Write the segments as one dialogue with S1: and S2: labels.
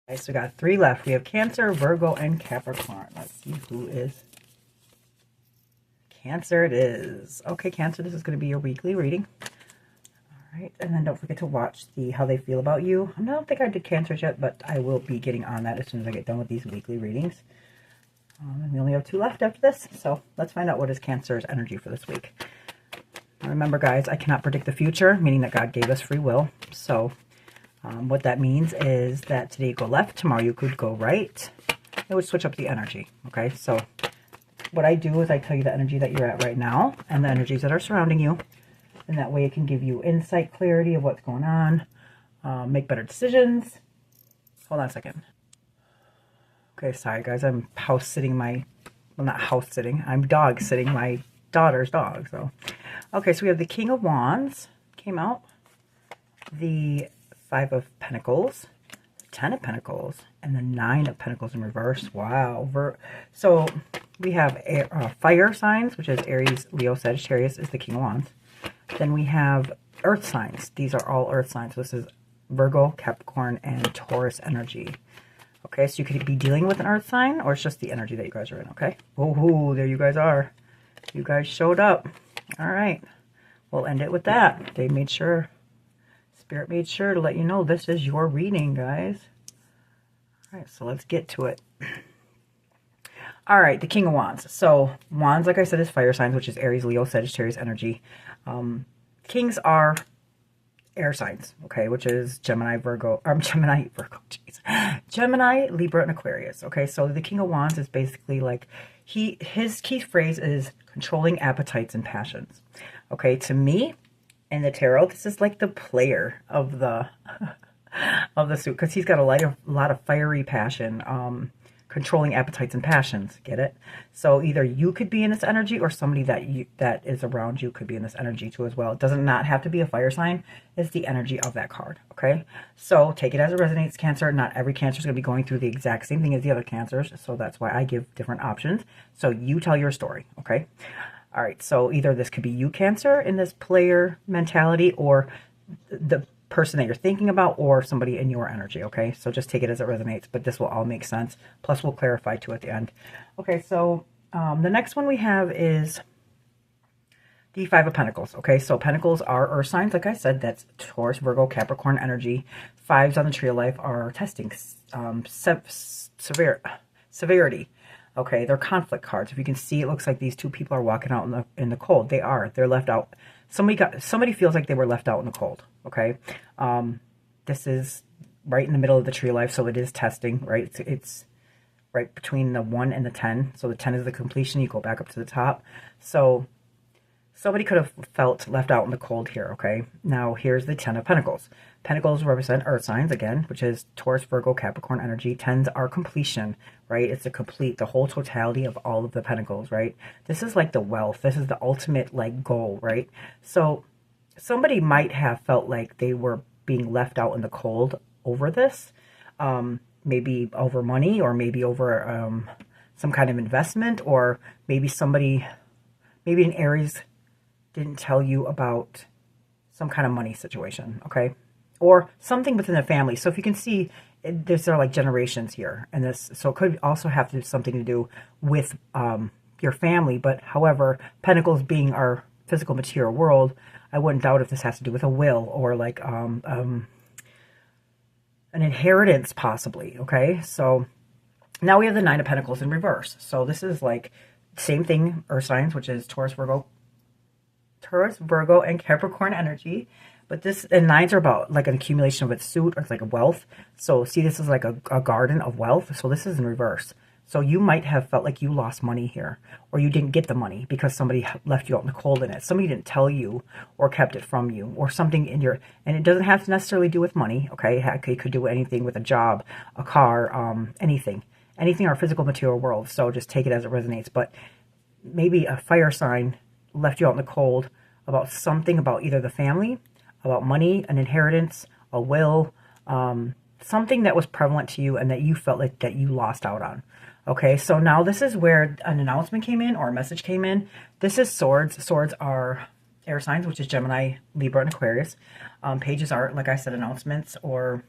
S1: Okay, so we got 3 left. We have Cancer, Virgo, and Capricorn. Let's see who is Cancer. It is. Okay, Cancer, this is going to be your weekly reading. All right, and then don't forget to watch how they feel about you. I don't think I did Cancers yet, but I will be getting on that as soon as I get done with these weekly readings. And we only have 2 left after this, so let's find out what is Cancer's energy for this week. Remember, guys, I cannot predict the future, meaning that God gave us free will. So what that means is that today you go left, tomorrow you could go right. It would switch up the energy, okay? So what I do is I tell you the energy that you're at right now and the energies that are surrounding you. And that way it can give you insight, clarity of what's going on, make better decisions. Hold on a second. Okay, sorry, guys. I'm house-sitting well, not house-sitting. I'm dog-sitting my daughter's dog. So, okay, so we have the King of Wands came out, the 5 of Pentacles, 10 of Pentacles, and the 9 of Pentacles in reverse. Wow. So we have fire signs, which is Aries, Leo, Sagittarius is the King of Wands. Then we have earth signs. These are all earth signs. So this is Virgo, Capricorn, and Taurus energy. Okay, so you could be dealing with an earth sign, or it's just the energy that you guys are in, okay? Oh, there you guys are. You guys showed up. All right. We'll end it with that. They made sure, Spirit made sure to let you know this is your reading, guys. All right, so let's get to it. All right, the King of Wands. So Wands, like I said, is fire signs, which is Aries, Leo, Sagittarius energy. Kings are air signs, okay, which is Gemini, Gemini, Libra, and Aquarius. Okay, so the King of Wands is basically like his key phrase is controlling appetites and passions. Okay, to me, in the tarot, this is like the player of the suit, because he's got a lot of fiery passion, controlling appetites and passions. Get it? So either you could be in this energy, or somebody that is around you could be in this energy too as well. It doesn't not have to be a fire sign. It's the energy of that card. Okay, so take it as it resonates, Cancer. Not every Cancer is going to be going through the exact same thing as the other Cancers, so that's why I give different options. So you tell your story. Okay. All right. So either this could be you, Cancer, in this player mentality, or the person that you're thinking about, or somebody in your energy. Okay, so just take it as it resonates, but this will all make sense, plus we'll clarify too at the end. Okay, so the next one we have is the 5 of Pentacles. Okay, so Pentacles are earth signs, like I said. That's Taurus, Virgo, Capricorn energy. 5s on the Tree of Life are testing, severity. Okay, they're conflict cards. If you can see, it looks like these 2 people are walking out in the cold. They're left out. Somebody feels like they were left out in the cold. Okay, this is right in the middle of the Tree of Life, so it is testing, right? It's right between the 1 and the 10. So the 10 is the completion. You go back up to the top. So somebody could have felt left out in the cold here. Okay, now here's the 10 of Pentacles. Pentacles represent earth signs again, which is Taurus, Virgo, Capricorn energy. 10s are completion, right? It's the whole totality of all of the Pentacles, right? This is like the wealth. This is the ultimate like goal, right? So somebody might have felt like they were being left out in the cold over this, maybe over money, or maybe over some kind of investment, or maybe an Aries didn't tell you about some kind of money situation, okay? Or something within the family. So if you can see, there are like generations here, and this, so it could also have something to do with your family. But however, Pentacles being our physical material world, I wouldn't doubt if this has to do with a will, or like an inheritance possibly. Okay, so now we have the 9 of Pentacles in reverse. So this is like same thing, earth signs, which is Taurus, Virgo, and Capricorn energy. But this, and 9s are about like an accumulation of its suit, or it's like a wealth. So see, this is like a garden of wealth. So this is in reverse. So you might have felt like you lost money here, or you didn't get the money because somebody left you out in the cold in it. Somebody didn't tell you, or kept it from you, or something in your, and it doesn't have to necessarily do with money. Okay, it could do anything with a job, a car, anything in our physical material world. So just take it as it resonates. But maybe a fire sign left you out in the cold about something, about either the family, about money, an inheritance, a will, something that was prevalent to you and that you felt like that you lost out on. Okay, so now this is where an announcement came in, or a message came in. This is Swords. Swords are air signs, which is Gemini, Libra, and Aquarius. Pages are, like I said, announcements, or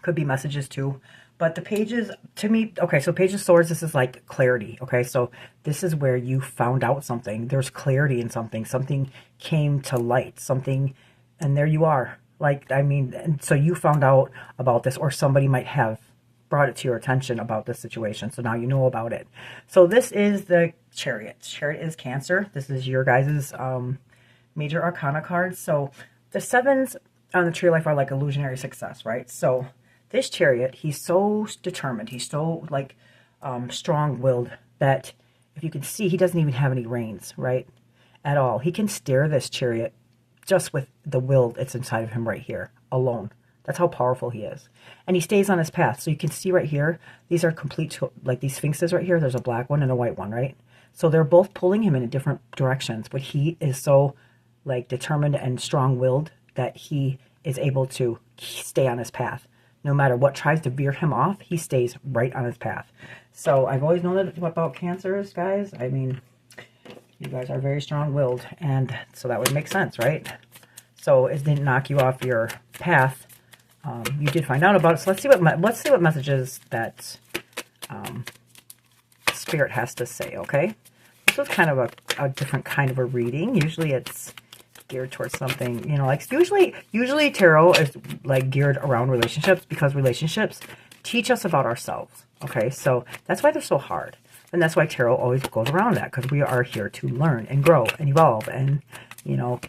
S1: could be messages too. But the pages, to me, okay, so Page of Swords, this is like clarity, okay? So this is where you found out something. There's clarity in something. Something came to light, something, and there you are. Like, I mean, and so you found out about this, or somebody might have brought it to your attention about this situation. So now you know about it. So this is the Chariot. Chariot is Cancer. This is your guys' major arcana cards. So the sevens on the Tree of Life are like illusionary success, right? So this Chariot, he's so determined. He's so like strong-willed that if you can see, he doesn't even have any reins, right? At all. He can steer this Chariot just with the will that's inside of him right here alone. That's how powerful he is. And he stays on his path. So you can see right here, these are complete, like these sphinxes right here. There's a black one and a white one, right? So they're both pulling him in different directions. But he is so like determined and strong-willed that he is able to stay on his path. No matter what tries to veer him off, he stays right on his path. So I've always known that about Cancers, guys. I mean, you guys are very strong-willed. And so that would make sense, right? So it didn't knock you off your path. You did find out about it. So let's see what messages that Spirit has to say. Okay, this was kind of a different kind of a reading. Usually it's geared towards something, you know, like usually tarot is like geared around relationships, because relationships teach us about ourselves. Okay, so that's why they're so hard, and that's why tarot always goes around that, because we are here to learn and grow and evolve, and you know,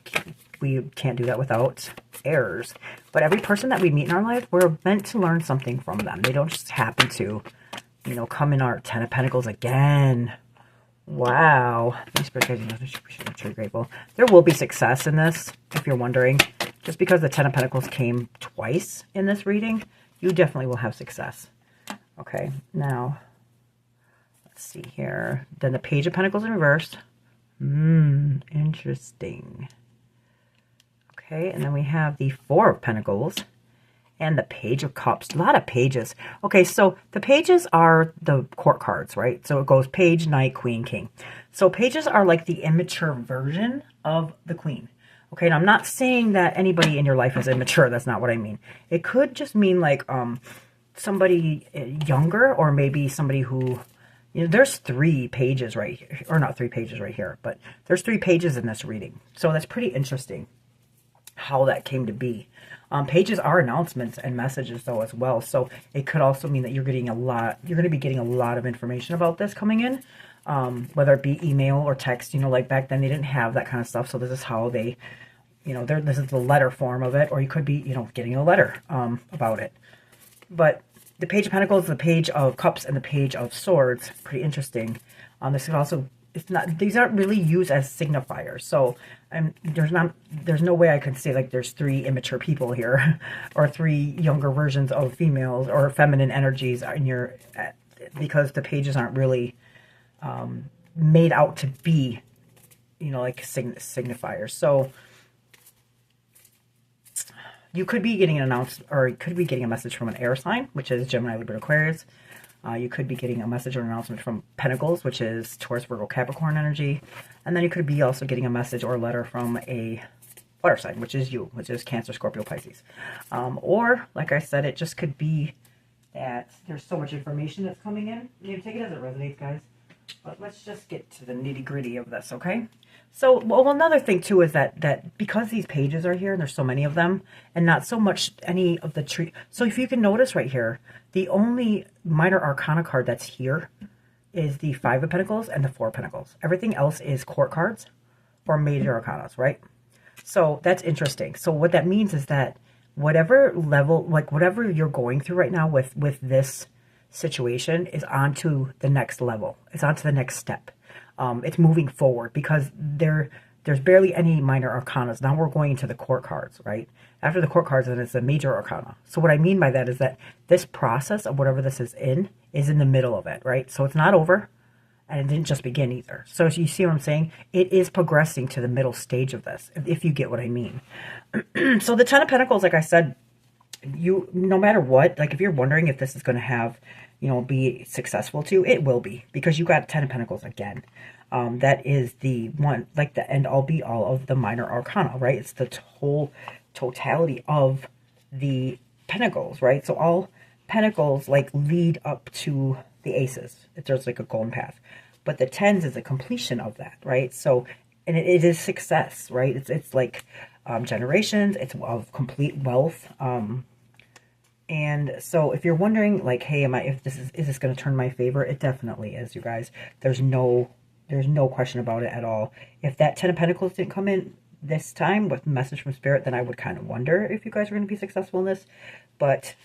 S1: we can't do that without errors. But every person that we meet in our life, we're meant to learn something from them. They don't just happen to, you know, come in our Ten of Pentacles again. Wow. These guys, I'm very grateful. There will be success in this, if you're wondering. Just because the Ten of Pentacles came twice in this reading, you definitely will have success. Okay, now, let's see here. Then the Page of Pentacles in reverse. Interesting. Okay, and then we have the Four of Pentacles and the Page of Cups. A lot of pages. Okay, so the pages are the court cards, right? So it goes Page, Knight, Queen, King. So pages are like the immature version of the Queen. Okay, and I'm not saying that anybody in your life is immature. That's not what I mean. It could just mean like somebody younger, or maybe somebody who, you know, there's 3 pages right here. Or not 3 pages right here, but there's 3 pages in this reading. So that's pretty interesting how that came to be. Pages are announcements and messages though as well. So it could also mean that you're going to be getting a lot of information about this coming in, whether it be email or text. You know, like back then they didn't have that kind of stuff. So this is how they, you know, this is the letter form of it, or you could be, you know, getting a letter about it. But the Page of Pentacles, the Page of Cups, and the Page of Swords, pretty interesting. This could also, these aren't really used as signifiers. So there's no way I could say like there's 3 immature people here or 3 younger versions of females or feminine energies in your, because the pages aren't really made out to be, you know, like signifiers. So you could be getting an announcement, or you could be getting a message from an air sign, which is Gemini, Libra, Aquarius. You could be getting a message or an announcement from Pentacles, which is Taurus, Virgo, Capricorn energy. And then you could be also getting a message or a letter from a water sign, which is you, which is Cancer, Scorpio, Pisces. Or, like I said, it just could be that there's so much information that's coming in. You can take it as it resonates, guys. But let's just get to the nitty-gritty of this, okay? So, well, another thing, too, is that because these pages are here, and there's so many of them, and not so much any of the tree. So if you can notice right here, the only minor arcana card that's here is the Five of Pentacles and the Four of Pentacles. Everything else is court cards or major arcanas, right? So that's interesting. So what that means is that whatever level, like whatever you're going through right now with this situation is on to the next level. It's on to the next step. It's moving forward, because there's barely any minor arcanas. Now we're going into the court cards, right? After the court cards, then it's a major arcana. So what I mean by that is that this process of whatever this is in the middle of it, right? So it's not over, and it didn't just begin either. So you see what I'm saying? It is progressing to the middle stage of this, if you get what I mean. So the Ten of Pentacles, like I said, no matter what, like if you're wondering if this is going to have, you know, be successful too, it will be, because you got Ten of Pentacles again. That is the one, like the end all be all of the minor arcana, right? It's the whole totality of the pentacles, right? So all Pentacles like lead up to the aces. There's like a golden path. But the tens is a completion of that, right? So, and it is success, right? It's like generations. It's of complete wealth. And so if you're wondering, like, hey, is this going to turn my favor? It definitely is, you guys. There's no question about it at all. If that Ten of Pentacles didn't come in this time with message from Spirit, then I would kind of wonder if you guys are going to be successful in this. But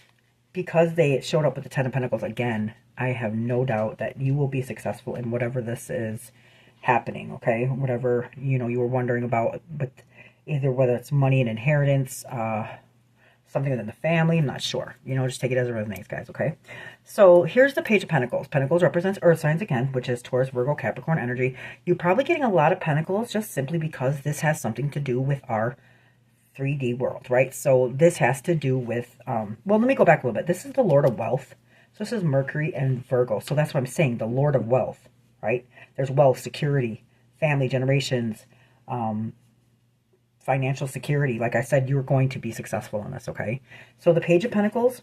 S1: because they showed up with the Ten of Pentacles again, I have no doubt that you will be successful in whatever this is happening, okay? Whatever, you know, you were wondering about, but either whether it's money and inheritance, something within the family, I'm not sure. You know, just take it as it resonates, guys, okay? So here's the Page of Pentacles. Pentacles represents earth signs again, which is Taurus, Virgo, Capricorn energy. You're probably getting a lot of Pentacles just simply because this has something to do with our 3D world, right? So this has to do with, well, let me go back a little bit. This is the Lord of Wealth. So this is Mercury and Virgo. So that's what I'm saying, the Lord of Wealth, right? There's wealth, security, family, generations, financial security. Like I said, you're going to be successful in this, okay? So the Page of Pentacles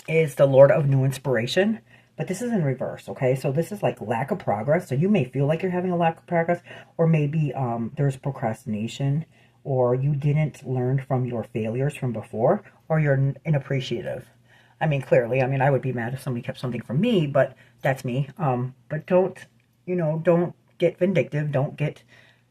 S1: is the Lord of New Inspiration, but this is in reverse, okay? So this is like lack of progress. So you may feel like you're having a lack of progress, or maybe there's procrastination, or you didn't learn from your failures from before, or you're inappreciative. I mean, clearly, I mean, I would be mad if somebody kept something from me, but that's me. But don't, you know, don't get vindictive. Don't get,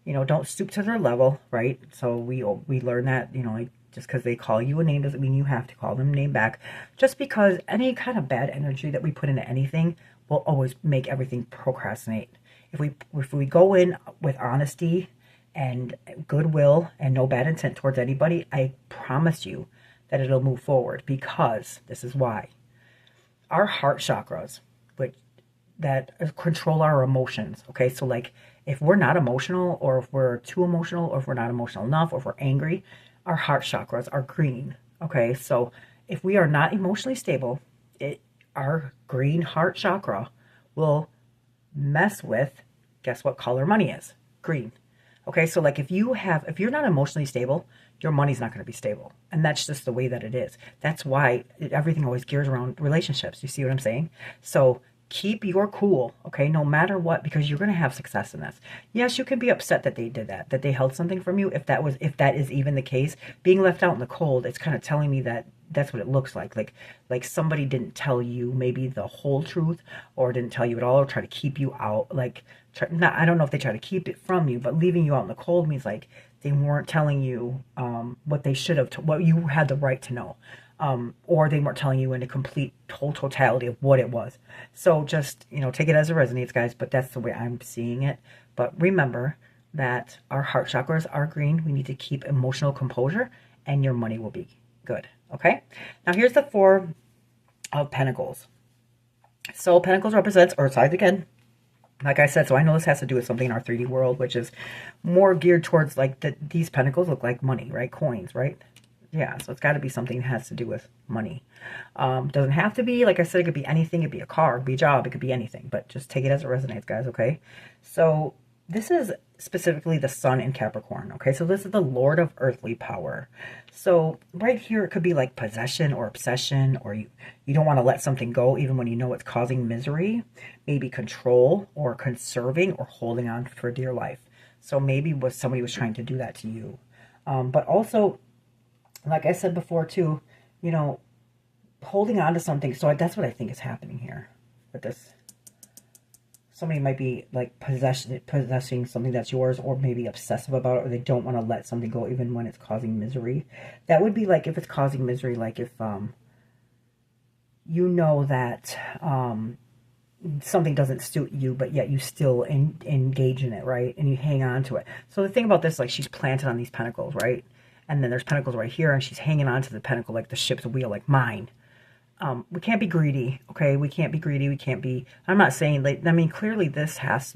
S1: you know, don't stoop to their level, right? So we learn that, you know, like just because they call you a name doesn't mean you have to call them a name back. Just because any kind of bad energy that we put into anything will always make everything procrastinate. If we go in with honesty and goodwill and no bad intent towards anybody, I promise you that it'll move forward, because this is why. Our heart chakras, which that control our emotions, okay? So like if we're not emotional, or if we're too emotional, or if we're not emotional enough, or if we're angry, our heart chakras are green, okay? So if we are not emotionally stable, our green heart chakra will mess with, guess what color money is? Green. Okay, so like if you're not emotionally stable, your money's not going to be stable. And that's just the way that it is. That's why everything always gears around relationships. You see what I'm saying? So keep your cool, okay, no matter what, because you're going to have success in this. Yes, you can be upset that they did that they held something from you. If that is even the case, being left out in the cold, it's kind of telling me that that's what it looks like somebody didn't tell you maybe the whole truth, or didn't tell you at all, or try to keep you out. I don't know if they try to keep it from you, but leaving you out in the cold means like they weren't telling you what they should have, what you had the right to know, or they weren't telling you in a complete totality of what it was. So just, you know, take it as it resonates, guys, but that's the way I'm seeing it. But remember that our heart chakras are green. We need to keep emotional composure, and your money will be good. Okay, now here's the Four of Pentacles. So Pentacles represents earth signs again, like I said. So I know this has to do with something in our 3D world, which is more geared towards like these pentacles look like money, right? Coins, right? Yeah, so it's got to be something that has to do with money. Doesn't have to be, like I said, it could be anything. It could be a car, it could be a job, it could be anything, but just take it as it resonates, guys, okay? So this is specifically the sun in Capricorn, okay? So this is the Lord of earthly power. So right here, it could be like possession or obsession, or you don't want to let something go even when you know it's causing misery. Maybe control, or conserving, or holding on for dear life. So maybe somebody was trying to do that to you. But also, like I said before too, you know, holding on to something. So that's what I think is happening here with this. Somebody might be like possessing something that's yours, or maybe obsessive about it, or they don't want to let something go even when it's causing misery. That would be like if it's causing misery, like if you know that something doesn't suit you, but yet you still engage in it, right? And you hang on to it. So the thing about this, like she's planted on these pentacles, right? And then there's pentacles right here, and she's hanging on to the pentacle like the ship's wheel, like mine. We can't be greedy, okay? We can't be greedy. We can't be, I'm not saying, like, I mean, clearly this has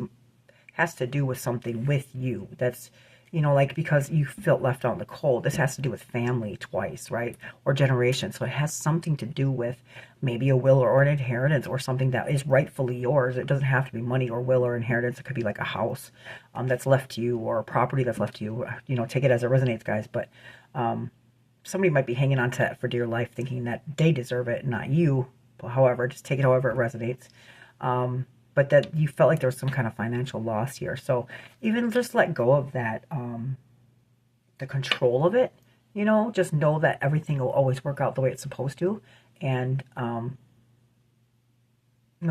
S1: to do with something with you. That's, you know, like, because you felt left out in the cold. This has to do with family twice, right? Or generations. So it has something to do with maybe a will or an inheritance, or something that is rightfully yours. It doesn't have to be money or will or inheritance. It could be like a house that's left to you, or a property that's left to you. You know, take it as it resonates, guys. But somebody might be hanging on to it for dear life, thinking that they deserve it, not you. But however, just take it however it resonates. But that you felt like there was some kind of financial loss here. So even just let go of that, the control of it, you know, just know that everything will always work out the way it's supposed to. And no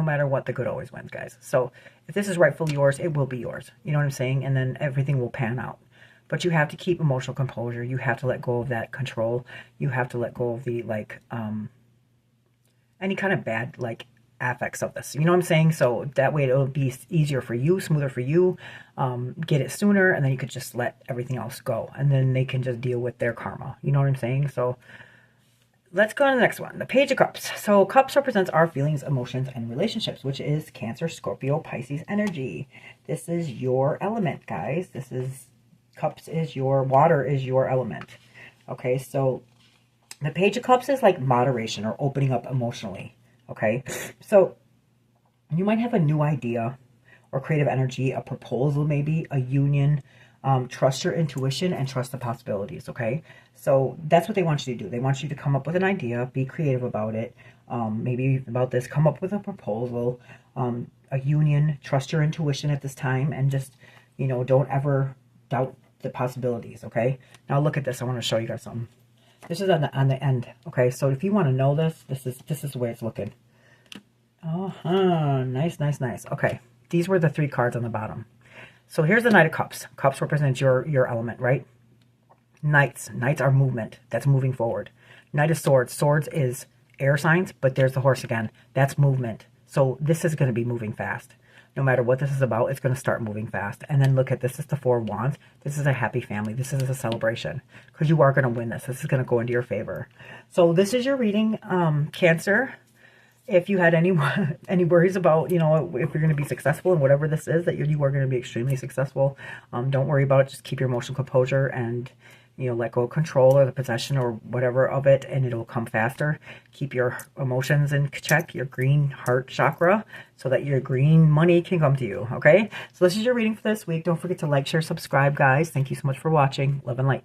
S1: matter what, the good always wins, guys. So if this is rightfully yours, it will be yours. You know what I'm saying? And then everything will pan out. But you have to keep emotional composure. You have to let go of that control. You have to let go of the, like, any kind of bad, like, affects of this. You know what I'm saying? So that way it'll be easier for you, smoother for you. Get it sooner, and then you could just let everything else go. And then they can just deal with their karma. You know what I'm saying? So let's go on to the next one. The Page of Cups. So Cups represents our feelings, emotions, and relationships, which is Cancer, Scorpio, Pisces energy. This is your element, guys. This is, Cups is your, water is your element. Okay, so the Page of Cups is like moderation or opening up emotionally. Okay, so you might have a new idea or creative energy, a proposal maybe, a union. Trust your intuition and trust the possibilities, okay? So that's what they want you to do. They want you to come up with an idea, be creative about it, maybe about this, come up with a proposal, a union, trust your intuition at this time, and just, you know, don't ever doubt the possibilities, okay? Now look at this. I want to show you guys something. This is on the end, okay? So if you want to know this, this is the way it's looking. Nice, nice, nice. Okay, these were the 3 cards on the bottom. So here's the Knight of Cups. Cups represents your element, right? Knights are movement. That's moving forward. Knight of Swords. Swords is air signs, but there's the horse again. That's movement. So this is going to be moving fast. No matter what this is about, it's going to start moving fast. And then look at this. This is the 4 of Wands. This is a happy family. This is a celebration because you are going to win this. This is going to go into your favor. So this is your reading, Cancer. If you had any worries about, you know, if you're going to be successful in whatever this is, that you are going to be extremely successful, don't worry about it. Just keep your emotional composure and, you know, let go of control or the possession or whatever of it, and it'll come faster. Keep your emotions in check, your green heart chakra, so that your green money can come to you, okay? So this is your reading for this week. Don't forget to like, share, subscribe, guys. Thank you so much for watching. Love and light.